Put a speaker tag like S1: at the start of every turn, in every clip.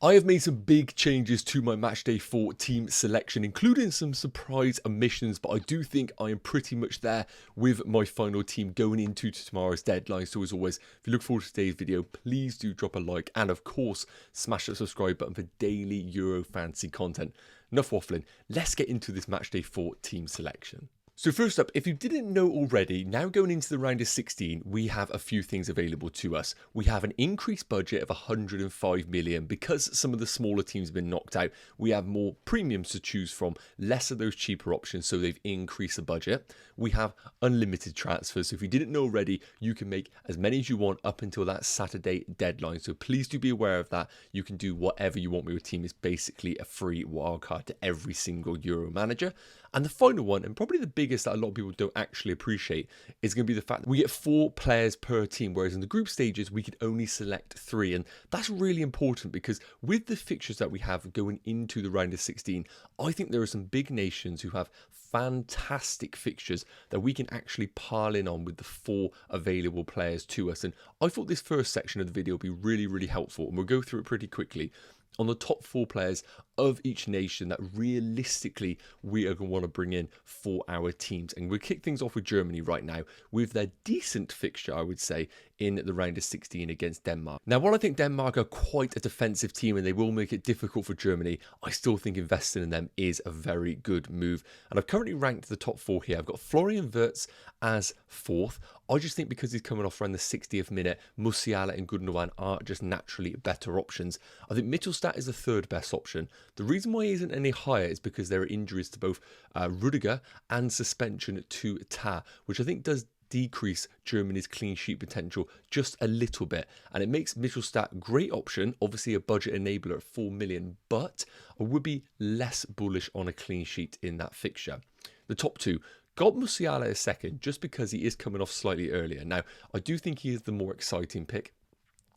S1: I have made some big changes to my matchday 4 team selection, including some surprise omissions, but I do think I am pretty much there with my final team going into tomorrow's deadline. So as always, if you look forward to today's video, please do drop a like and of course, smash that subscribe button for daily Euro fantasy content. Enough waffling, let's get into this matchday 4 team selection. So first up, if you didn't know already, now going into the round of 16, we have a few things available to us. We have an increased budget of 105 million because some of the smaller teams have been knocked out. We have more premiums to choose from, less of those cheaper options, so they've increased the budget. We have unlimited transfers, so if you didn't know already, you can make as many as you want up until that Saturday deadline. So please do be aware of that. You can do whatever you want with your team. It's basically a free wildcard to every single Euro manager. And the final one, and probably the biggest that a lot of people don't actually appreciate, is going to be the fact that we get 4 players per team, whereas in the group stages, we could only select 3. And that's really important because with the fixtures that we have going into the round of 16, I think there are some big nations who have fantastic fixtures that we can actually pile in on with the 4 available players to us. And I thought this first section of the video would be really helpful, and we'll go through it pretty quickly on the top 4 players of each nation that realistically we are going to want to bring in for our teams. And we'll kick things off with Germany right now with their decent fixture, I would say, in the round of 16 against Denmark. Now, while I think Denmark are quite a defensive team and they will make it difficult for Germany, I still think investing in them is a very good move. And I've currently ranked the top 4 here. I've got Florian Wirtz as 4th. I just think because he's coming off around the 60th minute, Musiala and Gundogan are just naturally better options. I think Mittelstadt is the 3rd best option. The reason why he isn't any higher is because there are injuries to both Rudiger and suspension to Tah, which I think does decrease Germany's clean sheet potential just a little bit, and it makes Mittelstadt a great option, obviously a budget enabler at 4 million, but I would be less bullish on a clean sheet in that fixture. The top 2, got Musiala as 2nd just because he is coming off slightly earlier. Now, I do think he is the more exciting pick.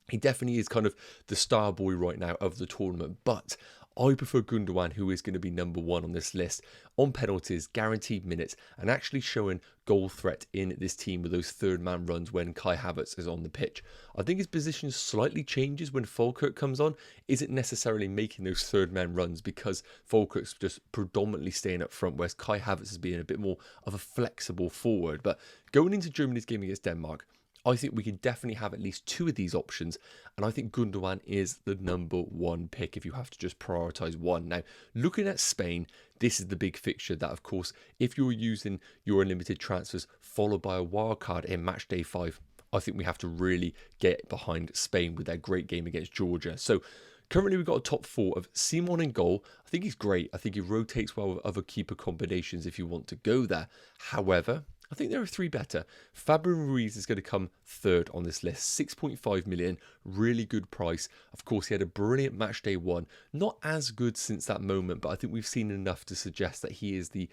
S1: He definitely is kind of the star boy right now of the tournament, but I prefer Gundogan, who is going to be number 1 on this list, on penalties, guaranteed minutes, and actually showing goal threat in this team with those 3rd man runs when Kai Havertz is on the pitch. I think his position slightly changes when Falkirk comes on. Isn't necessarily making those 3rd man runs because Falkirk's just predominantly staying up front, whereas Kai Havertz is being a bit more of a flexible forward. But going into Germany's game against Denmark, I think we can definitely have at least 2 of these options, and I think Gundogan is the number 1 pick if you have to just prioritise one. Now, looking at Spain, this is the big fixture that, of course, if you're using your unlimited transfers followed by a wildcard in match day 5, I think we have to really get behind Spain with their great game against Georgia. So currently we've got a top 4 of Simon in goal. I think he's great. I think he rotates well with other keeper combinations if you want to go there. However, I think there are 3 better. Fabian Ruiz is going to come 3rd on this list. 6.5 million, really good price. Of course, he had a brilliant match day 1. Not as good since that moment, but I think we've seen enough to suggest that he is the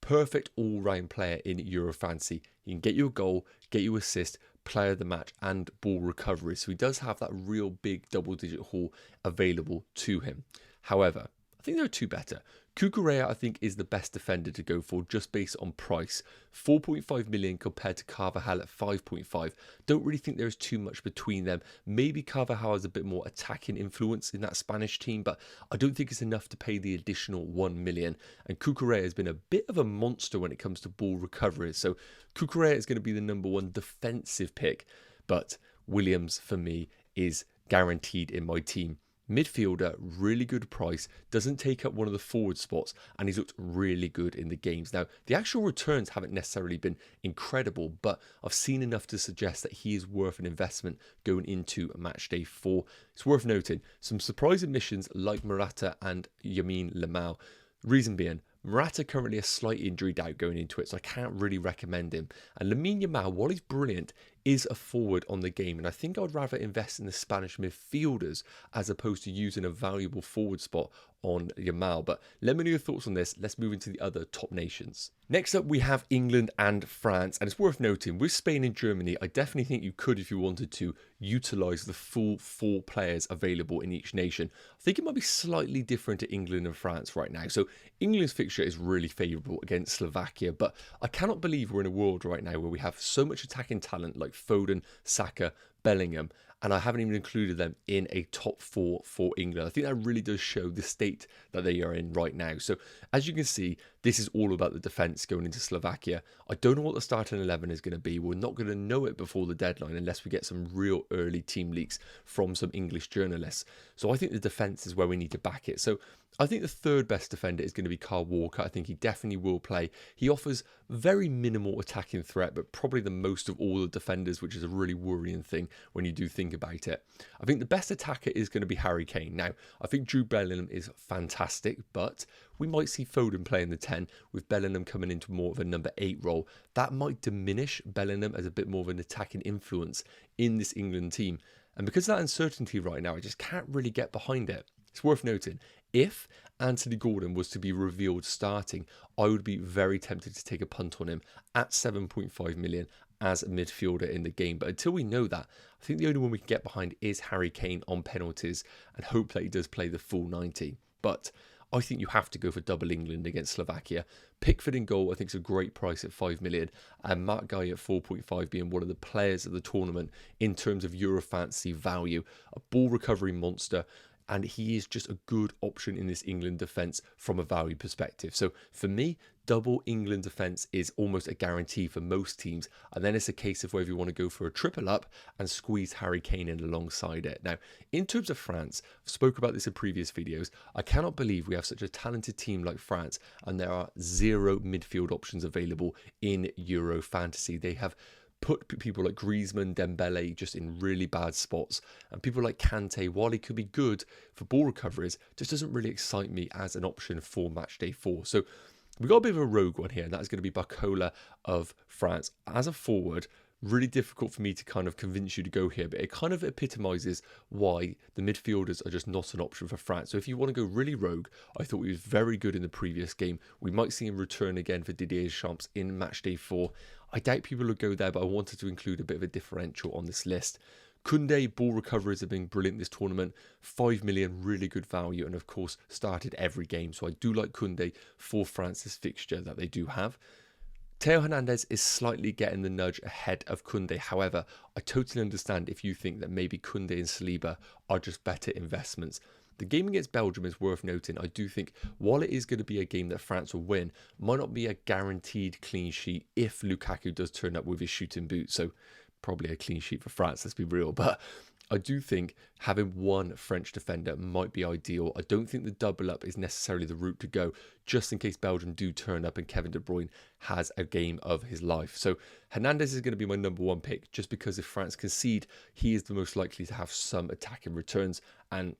S1: perfect all-round player in Euro fantasy. He can get you a goal, get you assist, player of the match, and ball recovery. So he does have that real big double-digit haul available to him. However, I think there are 2 better. Cucurella, I think, is the best defender to go for just based on price. 4.5 million compared to Carvajal at 5.5. Don't really think there's too much between them. Maybe Carvajal has a bit more attacking influence in that Spanish team, but I don't think it's enough to pay the additional 1 million. And Cucurella has been a bit of a monster when it comes to ball recovery. So Cucurella is going to be the number 1 defensive pick, but Williams, for me, is guaranteed in my team. Midfielder, really good price, doesn't take up one of the forward spots, and he's looked really good in the games. Now, the actual returns haven't necessarily been incredible, but I've seen enough to suggest that he is worth an investment going into match day 4. It's worth noting, some surprise admissions like Morata and Lamine Yamal. Reason being, Morata currently a slight injury doubt going into it, so I can't really recommend him. And Lamine Yamal, while he's brilliant, is a forward on the game, and I think I'd rather invest in the Spanish midfielders as opposed to using a valuable forward spot on Yamal. But let me know your thoughts on this. Let's move into the other top nations. Next up, we have England and France, and it's worth noting, with Spain and Germany, I definitely think you could, if you wanted to, utilise the full 4 players available in each nation. I think it might be slightly different to England and France right now. So England's fixture is really favourable against Slovakia, but I cannot believe we're in a world right now where we have so much attacking talent like Foden, Saka, Bellingham, and I haven't even included them in a top 4 for England. I think that really does show the state that they are in right now. So as you can see, this is all about the defence going into Slovakia. I don't know what the starting 11 is going to be. We're not going to know it before the deadline unless we get some real early team leaks from some English journalists. So I think the defence is where we need to back it. So I think the third best defender is going to be Kyle Walker. I think he definitely will play. He offers very minimal attacking threat, but probably the most of all the defenders, which is a really worrying thing when you do think about it. I think the best attacker is going to be Harry Kane. Now, I think Jude Bellingham is fantastic, but we might see Foden play in the 10 with Bellingham coming into more of a number 8 role. That might diminish Bellingham as a bit more of an attacking influence in this England team. And because of that uncertainty right now, I just can't really get behind it. It's worth noting, if Anthony Gordon was to be revealed starting, I would be very tempted to take a punt on him at 7.5 million as a midfielder in the game. But until we know that, I think the only one we can get behind is Harry Kane on penalties and hope that he does play the full 90. But I think you have to go for double England against Slovakia. Pickford in goal, I think, is a great price at 5 million. And Matt Guy at 4.5 being one of the players of the tournament in terms of Euro fantasy value. A ball recovery monster. And he is just a good option in this England defence from a value perspective. So for me, double England defence is almost a guarantee for most teams. And then it's a case of whether you want to go for a triple up and squeeze Harry Kane in alongside it. Now, in terms of France, I've spoke about this in previous videos. I cannot believe we have such a talented team like France and there are 0 midfield options available in Euro fantasy. They have put people like Griezmann, Dembele just in really bad spots. And people like Kante, while he could be good for ball recoveries, just doesn't really excite me as an option for matchday 4. So we got a bit of a rogue one here, and that's going to be Barcola of France. As a forward, really difficult for me to kind of convince you to go here, but it kind of epitomises why the midfielders are just not an option for France. So if you want to go really rogue, I thought he was very good in the previous game. We might see him return again for Didier Deschamps in matchday 4. I doubt people will go there, but I wanted to include a bit of a differential on this list. Koundé, ball recoveries have been brilliant this tournament. 5 million, really good value, and of course started every game. So I do like Koundé for France's fixture that they do have. Theo Hernandez is slightly getting the nudge ahead of Koundé. However, I totally understand if you think that maybe Koundé and Saliba are just better investments. The game against Belgium is worth noting. I do think while it is going to be a game that France will win, might not be a guaranteed clean sheet if Lukaku does turn up with his shooting boot. So probably a clean sheet for France, let's be real. But I do think having one French defender might be ideal. I don't think the double up is necessarily the route to go, just in case Belgium do turn up and Kevin De Bruyne has a game of his life. So Hernandez is going to be my number 1 pick, just because if France concede, he is the most likely to have some attacking returns, and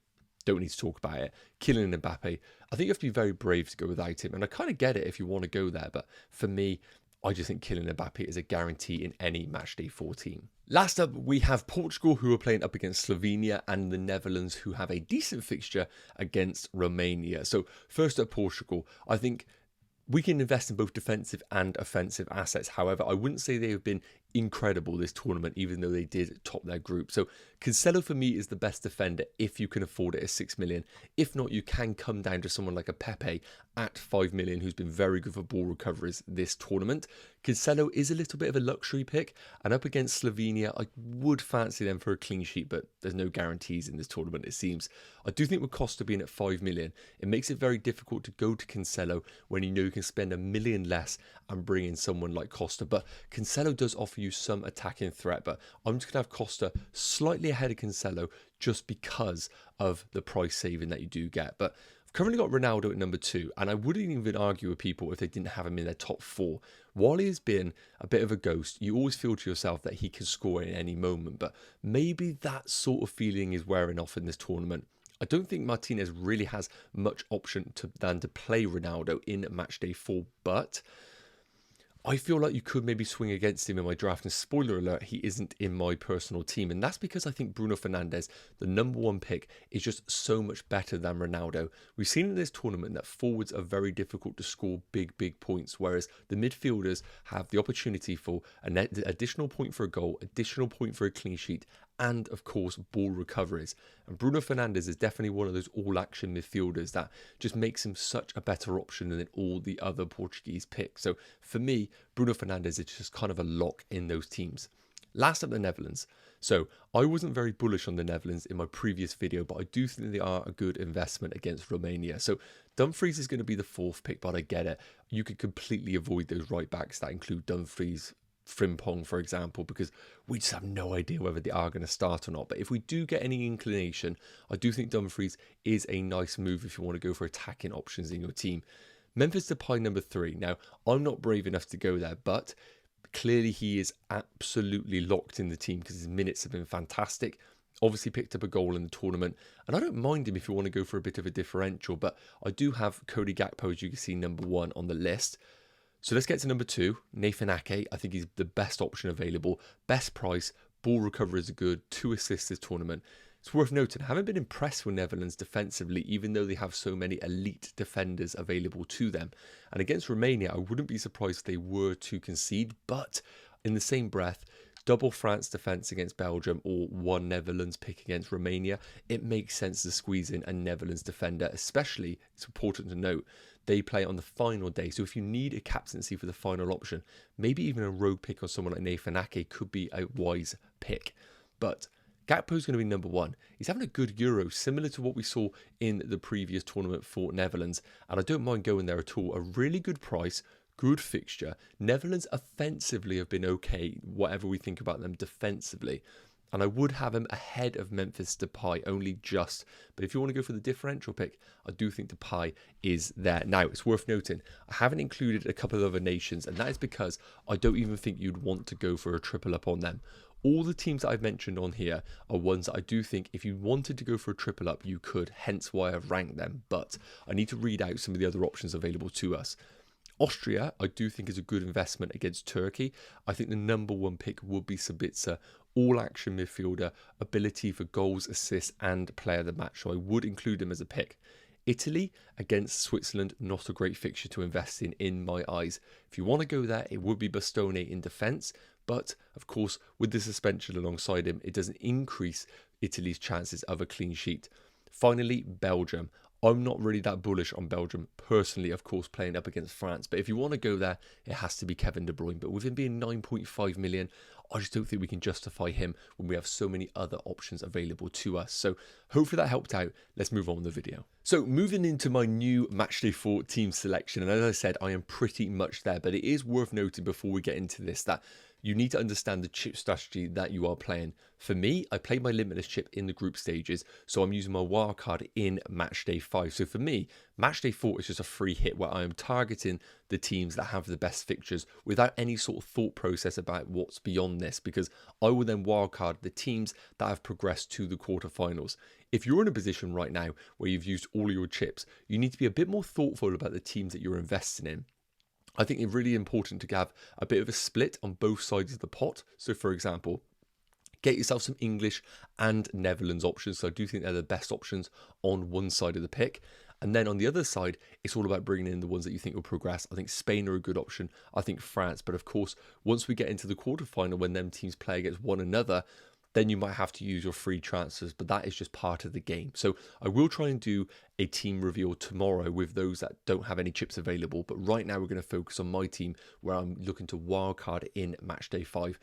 S1: don't need to talk about it. Kylian Mbappe, I think you have to be very brave to go without him, and I kind of get it if you want to go there, but for me, I just think Kylian Mbappe is a guarantee in any matchday 4 team. Last up, we have Portugal, who are playing up against Slovenia, and the Netherlands, who have a decent fixture against Romania. So first up, Portugal. I think we can invest in both defensive and offensive assets. However, I wouldn't say they have been incredible this tournament, even though they did top their group. So Cancelo for me is the best defender if you can afford it at 6 million. If not, you can come down to someone like a Pepe at 5 million, who's been very good for ball recoveries this tournament. Cancelo is a little bit of a luxury pick, and up against Slovenia, I would fancy them for a clean sheet, but there's no guarantees in this tournament, it seems. I do think with Costa being at 5 million, it makes it very difficult to go to Cancelo when you know you can spend $1 million less and bring in someone like Costa. But Cancelo does offer you some attacking threat, but I'm just going to have Costa slightly ahead of Cancelo just because of the price saving that you do get. But I've currently got Ronaldo at number 2, and I wouldn't even argue with people if they didn't have him in their top 4. While he has been a bit of a ghost, you always feel to yourself that he can score in any moment, but maybe that sort of feeling is wearing off in this tournament. I don't think Martinez really has much option than to play Ronaldo in matchday 4, but I feel like you could maybe swing against him in my draft, and spoiler alert, he isn't in my personal team, and that's because I think Bruno Fernandes, the number 1 pick, is just so much better than Ronaldo. We've seen in this tournament that forwards are very difficult to score big points, whereas the midfielders have the opportunity for an additional point for a goal, additional point for a clean sheet, and of course ball recoveries. And Bruno Fernandes is definitely one of those all-action midfielders that just makes him such a better option than all the other Portuguese picks. So for me, Bruno Fernandes is just kind of a lock in those teams. Last up, the Netherlands. So I wasn't very bullish on the Netherlands in my previous video, but I do think they are a good investment against Romania. So Dumfries is going to be the 4th pick, but I get it. You could completely avoid those right backs that include Dumfries, Frimpong, for example, because we just have no idea whether they are going to start or not. But if we do get any inclination, I do think Dumfries is a nice move if you want to go for attacking options in your team. Memphis Depay number 3. Now, I'm not brave enough to go there, but clearly he is absolutely locked in the team because his minutes have been fantastic. Obviously picked up a goal in the tournament, and I don't mind him if you want to go for a bit of a differential, but I do have Cody Gakpo, as you can see, number 1 on the list. So let's get to number 2, Nathan Ake. I think he's the best option available, best price, ball recovery is good, 2 assists this tournament. It's worth noting, I haven't been impressed with Netherlands defensively, even though they have so many elite defenders available to them. And against Romania, I wouldn't be surprised if they were to concede, but in the same breath, double France defence against Belgium or 1 Netherlands pick against Romania, it makes sense to squeeze in a Netherlands defender, especially, it's important to note, they play on the final day. So if you need a captaincy for the final option, maybe even a rogue pick on someone like Nathan Ake could be a wise pick. But Gakpo's going to be number 1. He's having a good Euro, similar to what we saw in the previous tournament for Netherlands. And I don't mind going there at all. A really good price, good fixture. Netherlands offensively have been okay, whatever we think about them defensively. And I would have him ahead of Memphis Depay, only just. But if you want to go for the differential pick, I do think Depay is there. Now, it's worth noting, I haven't included a couple of other nations, and that is because I don't even think you'd want to go for a triple up on them. All the teams that I've mentioned on here are ones that I do think if you wanted to go for a triple up, you could, hence why I've ranked them. But I need to read out some of the other options available to us. Austria, I do think is a good investment against Turkey. I think the number 1 pick would be Sabitzer, all-action midfielder, ability for goals, assists, and player of the match. So I would include him as a pick. Italy against Switzerland, not a great fixture to invest in my eyes. If you want to go there, it would be Bastoni in defence. But, of course, with the suspension alongside him, it doesn't increase Italy's chances of a clean sheet. Finally, Belgium. I'm not really that bullish on Belgium personally, of course, playing up against France. But if you want to go there, it has to be Kevin De Bruyne. But with him being 9.5 million, I just don't think we can justify him when we have so many other options available to us. So hopefully that helped out. Let's move on with the video. So moving into my new Matchday 4 team selection. And as I said, I am pretty much there. But it is worth noting before we get into this that you need to understand the chip strategy that you are playing. For me, I played my limitless chip in the group stages, so I'm using my wildcard in Matchday 5. So for me, Matchday 4 is just a free hit where I am targeting the teams that have the best fixtures without any sort of thought process about what's beyond this, because I will then wildcard the teams that have progressed to the quarterfinals. If you're in a position right now where you've used all your chips, you need to be a bit more thoughtful about the teams that you're investing in. I think it's really important to have a bit of a split on both sides of the pot. So, for example, get yourself some English and Netherlands options. So I do think they're the best options on one side of the pick. And then on the other side, it's all about bringing in the ones that you think will progress. I think Spain are a good option. I think France. But of course, once we get into the quarterfinal, when them teams play against one another, then you might have to use your free transfers, but that is just part of the game. So I will try and do a team reveal tomorrow with those that don't have any chips available. But right now we're going to focus on my team where I'm looking to wildcard in Matchday 5.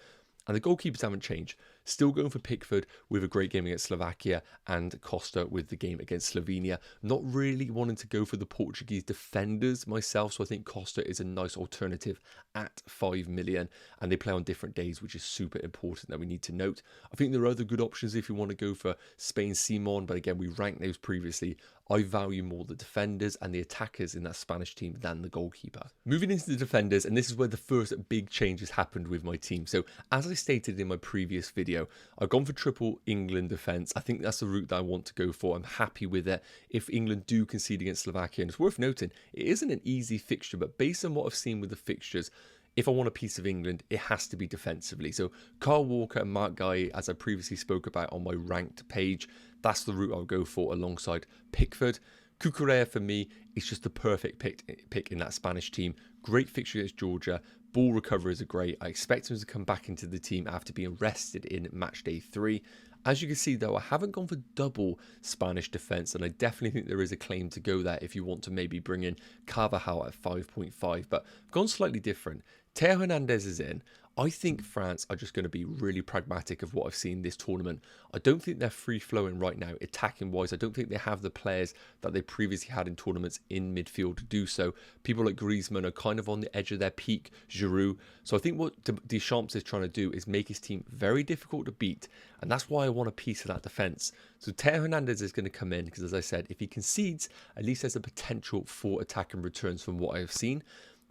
S1: And the goalkeepers haven't changed. Still going for Pickford with a great game against Slovakia and Costa with the game against Slovenia. Not really wanting to go for the Portuguese defenders myself, so I think Costa is a nice alternative at 5 million. And they play on different days, which is super important that we need to note. I think there are other good options if you want to go for Spain Simon, but again, we ranked those previously. I value more the defenders and the attackers in that Spanish team than the goalkeeper. Moving into the defenders, and this is where the first big changes happened with my team. So as I stated in my previous video, I've gone for triple England defence. I think that's the route that I want to go for. I'm happy with it. If England do concede against Slovakia, and it's worth noting, it isn't an easy fixture, but based on what I've seen with the fixtures, if I want a piece of England, it has to be defensively. So Kyle Walker and Mark Guy, as I previously spoke about on my ranked page, that's the route I'll go for alongside Pickford. Cucurella for me is just the perfect pick in that Spanish team. Great fixture against Georgia. Ball recoveries are great. I expect him to come back into the team after being rested in Matchday 3. As you can see though, I haven't gone for double Spanish defence, and I definitely think there is a claim to go there if you want to maybe bring in Carvajal at 5.5, but I've gone slightly different. Teo Hernandez is in. I think France are just going to be really pragmatic of what I've seen this tournament. I don't think they're free-flowing right now, attacking-wise. I don't think they have the players that they previously had in tournaments in midfield to do so. People like Griezmann are kind of on the edge of their peak, Giroud. So I think what Deschamps is trying to do is make his team very difficult to beat, and that's why I want a piece of that defence. So Theo Hernandez is going to come in because, as I said, if he concedes, at least there's a potential for attacking returns from what I have seen.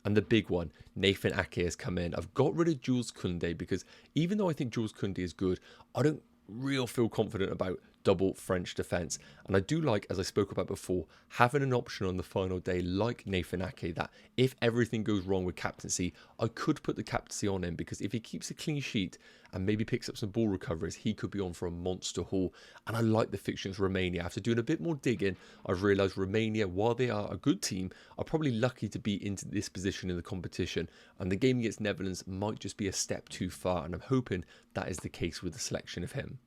S1: And the big one, Nathan Ake has come in. I've got rid of Jules Koundé because even though I think Jules Koundé is good, I don't really feel confident about double French defence. And I do like, as I spoke about before, having an option on the final day like Nathan Ake that if everything goes wrong with captaincy, I could put the captaincy on him because if he keeps a clean sheet and maybe picks up some ball recoveries, he could be on for a monster haul. And I like the fixtures Romania. After doing a bit more digging, I've realised Romania, while they are a good team, are probably lucky to be into this position in the competition. And the game against Netherlands might just be a step too far. And I'm hoping that is the case with the selection of him.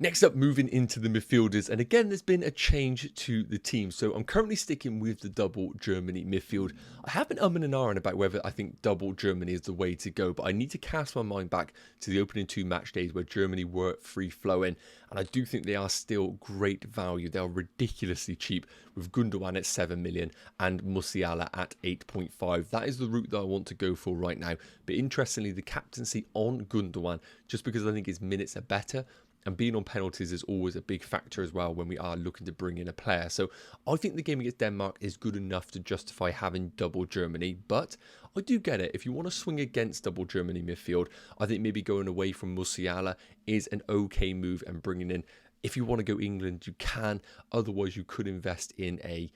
S1: Next up, moving into the midfielders, and again, there's been a change to the team. So I'm currently sticking with the double Germany midfield. I have been umming and ahhing about whether I think double Germany is the way to go, but I need to cast my mind back to the opening 2 match days where Germany were free-flowing, and I do think they are still great value. They are ridiculously cheap with Gundogan at 7 million and Musiala at 8.5. That is the route that I want to go for right now. But interestingly, the captaincy on Gundogan, just because I think his minutes are better, and being on penalties is always a big factor as well when we are looking to bring in a player. So I think the game against Denmark is good enough to justify having double Germany. But I do get it. If you want to swing against double Germany midfield, I think maybe going away from Musiala is an okay move and bringing in, if you want to go England, you can. Otherwise, you could invest in a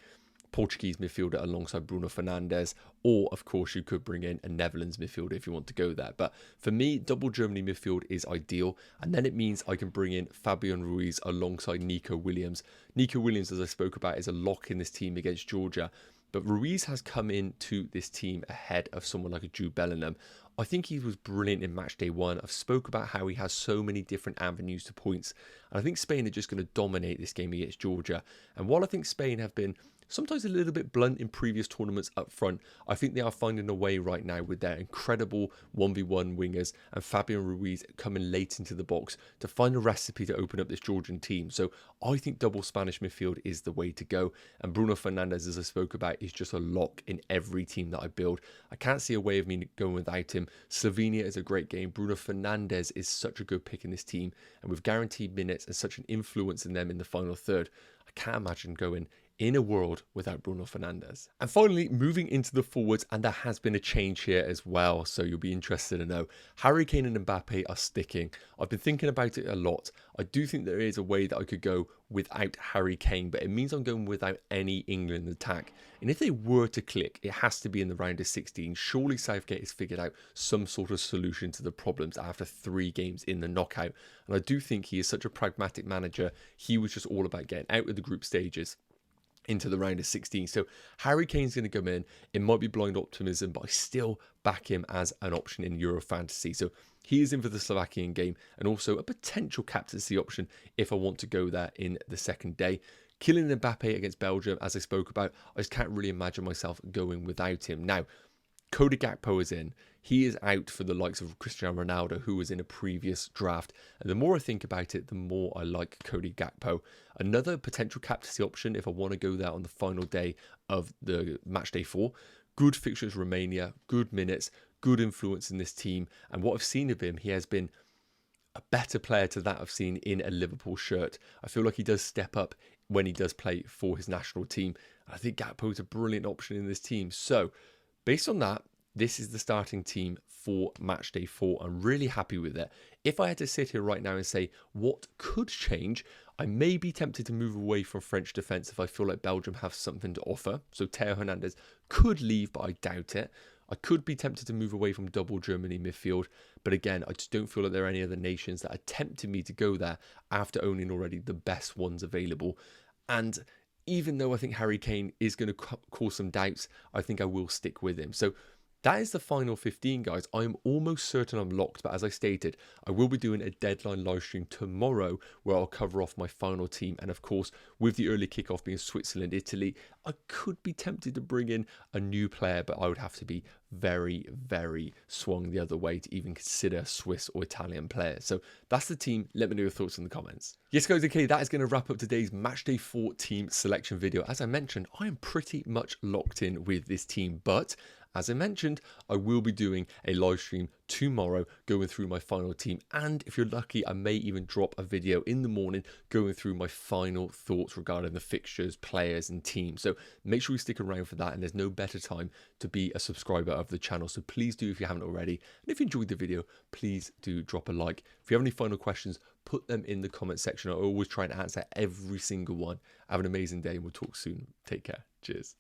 S1: Portuguese midfielder alongside Bruno Fernandes, or of course you could bring in a Netherlands midfielder if you want to go there. But for me, double Germany midfield is ideal, and then it means I can bring in Fabian Ruiz alongside Nico Williams. Nico Williams, as I spoke about, is a lock in this team against Georgia, but Ruiz has come into this team ahead of someone like a Jude Bellingham. I think he was brilliant in match day 1. I've spoke about how he has so many different avenues to points, and I think Spain are just going to dominate this game against Georgia. And while I think Spain have been sometimes a little bit blunt in previous tournaments up front, I think they are finding a way right now with their incredible 1v1 wingers and Fabian Ruiz coming late into the box to find a recipe to open up this Georgian team. So I think double Spanish midfield is the way to go. And Bruno Fernandes, as I spoke about, is just a lock in every team that I build. I can't see a way of me going without him. Slovenia is a great game. Bruno Fernandes is such a good pick in this team. And with guaranteed minutes and such an influence in them in the final third, I can't imagine going in a world without Bruno Fernandes. And finally, moving into the forwards, and there has been a change here as well, so you'll be interested to know. Harry Kane and Mbappe are sticking. I've been thinking about it a lot. I do think there is a way that I could go without Harry Kane, but it means I'm going without any England attack. And if they were to click, it has to be in the round of 16. Surely Southgate has figured out some sort of solution to the problems after 3 games in the knockout. And I do think he is such a pragmatic manager. He was just all about getting out of the group stages into the round of 16. So Harry Kane's going to come in. It might be blind optimism, but I still back him as an option in Euro Fantasy. So he is in for the Slovakian game and also a potential captaincy option if I want to go there in the second day. Kylian Mbappe against Belgium, as I spoke about, I just can't really imagine myself going without him. Now, Cody Gakpo is in. He is out for the likes of Cristiano Ronaldo, who was in a previous draft. And the more I think about it, the more I like Cody Gakpo. Another potential captaincy option if I want to go there on the final day of the match day 4. Good fixtures Romania, good minutes, good influence in this team. And what I've seen of him, he has been a better player to that I've seen in a Liverpool shirt. I feel like he does step up when he does play for his national team. I think Gakpo is a brilliant option in this team. So, based on that, this is the starting team for match day 4. I'm really happy with it. If I had to sit here right now and say what could change, I may be tempted to move away from French defence if I feel like Belgium have something to offer. So Theo Hernandez could leave, but I doubt it. I could be tempted to move away from double Germany midfield. But again, I just don't feel like there are any other nations that are tempting me to go there after owning already the best ones available. And even though I think Harry Kane is going to cause some doubts, I think I will stick with him. So That is the final 15, guys. I am almost certain I'm locked, but as I stated, I will be doing a deadline live stream tomorrow where I'll cover off my final team. And of course, with the early kickoff being Switzerland, Italy, I could be tempted to bring in a new player, but I would have to be very, very swung the other way to even consider Swiss or Italian players. So that's the team. Let me know your thoughts in the comments. Yes, guys, okay, that is going to wrap up today's Matchday 4 team selection video. As I mentioned, I am pretty much locked in with this team, but as I mentioned, I will be doing a live stream tomorrow going through my final team, and if you're lucky, I may even drop a video in the morning going through my final thoughts regarding the fixtures, players and teams. So make sure you stick around for that, and there's no better time to be a subscriber of the channel, so please do if you haven't already. And if you enjoyed the video, please do drop a like. If you have any final questions, put them in the comment section. I always try and answer every single one. Have an amazing day and we'll talk soon. Take care. Cheers.